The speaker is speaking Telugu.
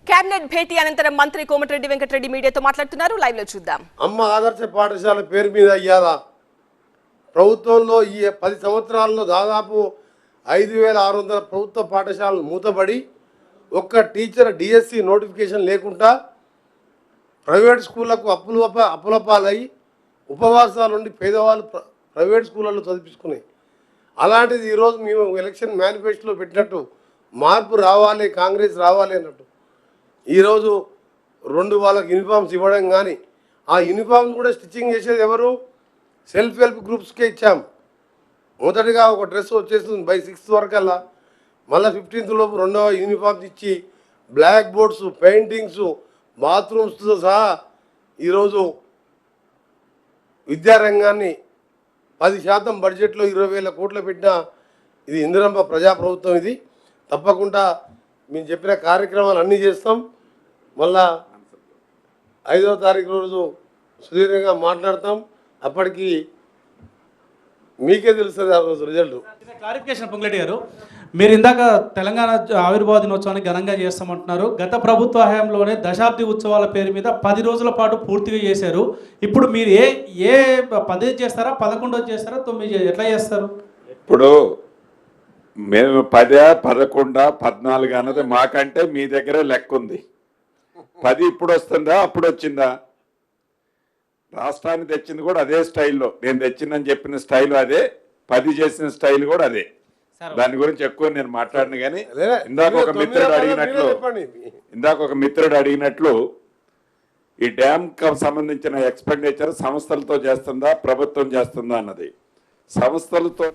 కేబినెట్ భేటీ అనంతరం మంత్రి కోమటిరెడ్డి వెంకటరెడ్డి మీడియాతో మాట్లాడుతున్నారు. లైవ్ లో చూద్దాం. అమ్మ ఆదర్శ పాఠశాల పేరు మీద ఇయ్యాల ప్రభుత్వంలో ఈ 10 సంవత్సరాల్లో దాదాపు 5,600 ప్రభుత్వ పాఠశాలలు మూతబడి ఒక్క టీచర్ డిఎస్సి నోటిఫికేషన్ లేకుండా ప్రైవేట్ స్కూళ్లకు అప్పులపాలై ఉపవాసాల నుండి పేదవాళ్ళు ప్రైవేట్ స్కూళ్ళల్లో చదివించుకున్నాయి. అలాంటిది ఈరోజు మేము ఎలక్షన్ మేనిఫెస్టోలో పెట్టినట్టు మార్పు రావాలి, కాంగ్రెస్ రావాలి అన్నట్టు ఈరోజు 2 వాళ్ళకి యూనిఫామ్స్ ఇవ్వడం, కానీ ఆ యూనిఫామ్స్ కూడా స్టిచ్చింగ్ చేసేది ఎవరు? సెల్ఫ్ హెల్ప్ గ్రూప్స్కే ఇచ్చాం. మొదటిగా ఒక డ్రెస్ వచ్చేస్తుంది బై 6th వరకల్లా, మళ్ళీ 15th లోపు 2వ యూనిఫామ్స్ ఇచ్చి బ్లాక్ బోర్డ్స్, పెయింటింగ్స్, బాత్రూమ్స్తో సహా ఈరోజు విద్యారంగాన్ని 10% బడ్జెట్లో 20,000 కోట్లు పెట్టిన ఇది ఇందిరమ్మ ప్రజాప్రభుత్వం. ఇది తప్పకుండా మేము చెప్పిన కార్యక్రమాలు అన్నీ చేస్తాం. మళ్ళా 5వ తారీఖు రోజు సుదీర్ఘంగా మాట్లాడతాం. అప్పటికి మీకే తెలుస్తుంది ఆ రోజు రిజల్ట్. క్లారిఫికేషన్ పొంగులేటి గారు, మీరు ఇందాక తెలంగాణ ఆవిర్భావ దినోత్సవాన్ని ఘనంగా చేస్తామంటున్నారు. గత ప్రభుత్వ హయాంలోనే దశాబ్ది ఉత్సవాల పేరు మీద 10 రోజుల పాటు పూర్తిగా చేశారు. ఇప్పుడు మీరు ఏ 10 చేస్తారా, 11 చేస్తారా, 9 ఎట్లా చేస్తారు? ఇప్పుడు మేము 10, 11, 14 అన్నది మాకంటే మీ దగ్గరే లెక్క ఉంది. 10 ఇప్పుడు వస్తుందా, అప్పుడు వచ్చిందా? రాష్ట్రాన్ని తెచ్చింది కూడా అదే స్టైల్లో, నేను తెచ్చిందని చెప్పిన స్టైల్ అదే, 10 చేసిన స్టైల్ కూడా అదే. దాని గురించి ఎక్కువ నేను మాట్లాడిన, కానీ ఇందాక ఒక మిత్రుడు అడిగినట్లు ఈ డ్యామ్ కు సంబంధించిన ఎక్స్పెండిచర్ సంస్థలతో చేస్తుందా, ప్రభుత్వం చేస్తుందా అన్నది. సంస్థలతో